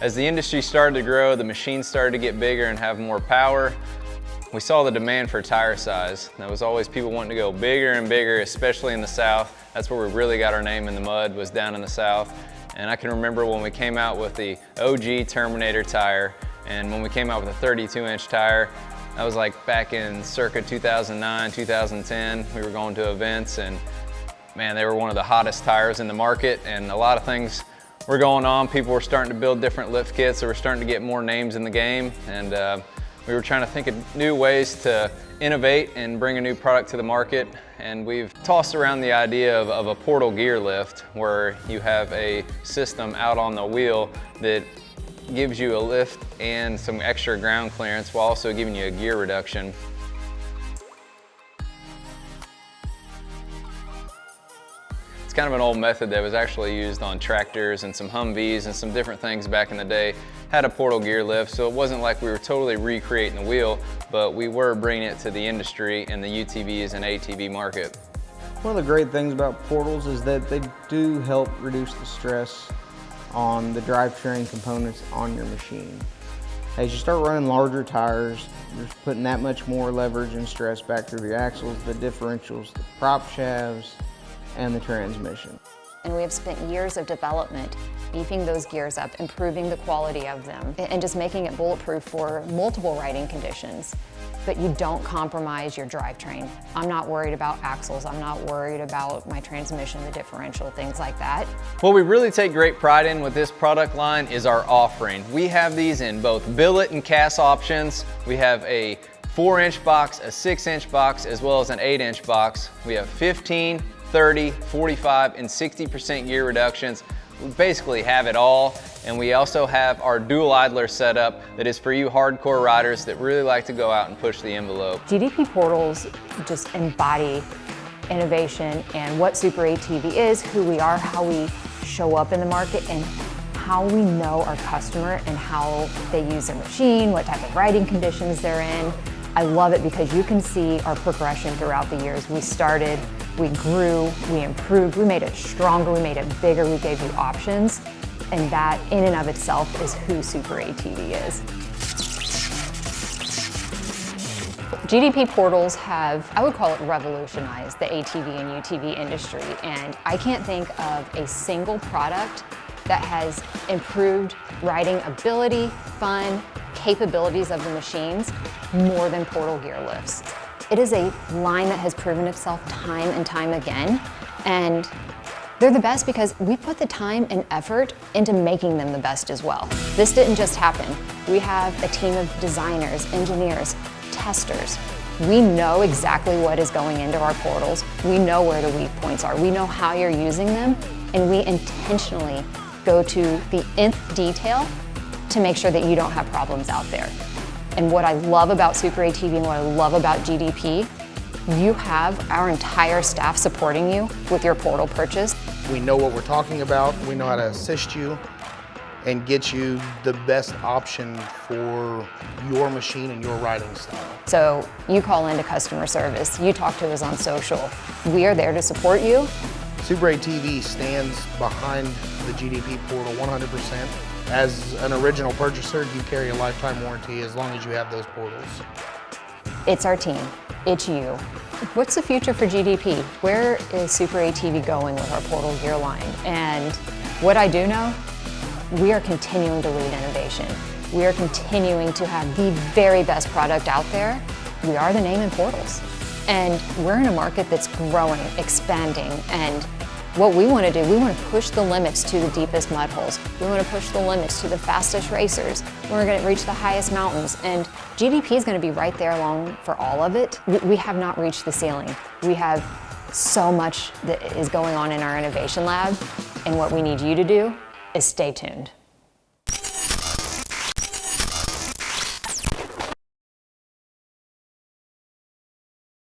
As the industry started to grow, the machines started to get bigger and have more power. We saw the demand for tire size. There was always people wanting to go bigger and bigger, especially in the South. That's where we really got our name in the mud, was down in the South. And I can remember when we came out with the OG Terminator tire, and when we came out with a 32-inch tire, that was like back in circa 2009, 2010. We were going to events, and man, they were one of the hottest tires in the market, and a lot of things were going on. People were starting to build different lift kits. They were starting to get more names in the game, and we were trying to think of new ways to innovate and bring a new product to the market. And we've tossed around the idea of a portal gear lift, where you have a system out on the wheel that gives you a lift and some extra ground clearance while also giving you a gear reduction. It's kind of an old method that was actually used on tractors and some Humvees and some different things back in the day. Had a portal gear lift, so it wasn't like we were totally recreating the wheel, but we were bringing it to the industry and the UTVs and ATV market. One of the great things about portals is that they do help reduce the stress on the drivetrain components on your machine. As you start running larger tires, you're putting that much more leverage and stress back through the axles, the differentials, the prop shafts, and the transmission. And we have spent years of development beefing those gears up, improving the quality of them, and just making it bulletproof for multiple riding conditions. But you don't compromise your drivetrain. I'm not worried about axles. I'm not worried about my transmission, the differential, things like that. What we really take great pride in with this product line is our offering. We have these in both billet and cast options. We have a 4-inch box, a 6-inch box, as well as an 8-inch box. We have 15, 30, 45, and 60% gear reductions. We basically have it all. And we also have our dual idler setup that is for you hardcore riders that really like to go out and push the envelope. GDP Portals just embody innovation and what SuperATV is, who we are, how we show up in the market, and how we know our customer and how they use their machine, what type of riding conditions they're in. I love it because you can see our progression throughout the years. We started, we grew, we improved, we made it stronger, we made it bigger, we gave you options. And that in and of itself is who SuperATV is. GDP Portals have, I would call it, revolutionized the ATV and UTV industry. And I can't think of a single product that has improved riding ability, fun, capabilities of the machines more than portal gear lifts. It is a line that has proven itself time and time again. And they're the best because we put the time and effort into making them the best as well. This didn't just happen. We have a team of designers, engineers, testers. We know exactly what is going into our portals. We know where the weak points are. We know how you're using them, and we intentionally go to the nth detail to make sure that you don't have problems out there. And what I love about SuperATV and what I love about GDP, you have our entire staff supporting you with your portal purchase. We know what we're talking about. We know how to assist you and get you the best option for your machine and your riding style. So you call into customer service, you talk to us on social. We are there to support you. SuperATV stands behind the GDP Portal 100%. As an original purchaser, you carry a lifetime warranty as long as you have those portals. It's our team. It's you. What's the future for GDP? Where is SuperATV going with our portal gear line? And what I do know, we are continuing to lead innovation. We are continuing to have the very best product out there. We are the name in portals. And we're in a market that's growing, expanding, and what we want to do, we want to push the limits to the deepest mud holes. We want to push the limits to the fastest racers. We're going to reach the highest mountains. And GDP is going to be right there along for all of it. We have not reached the ceiling. We have so much that is going on in our innovation lab. And what we need you to do is stay tuned.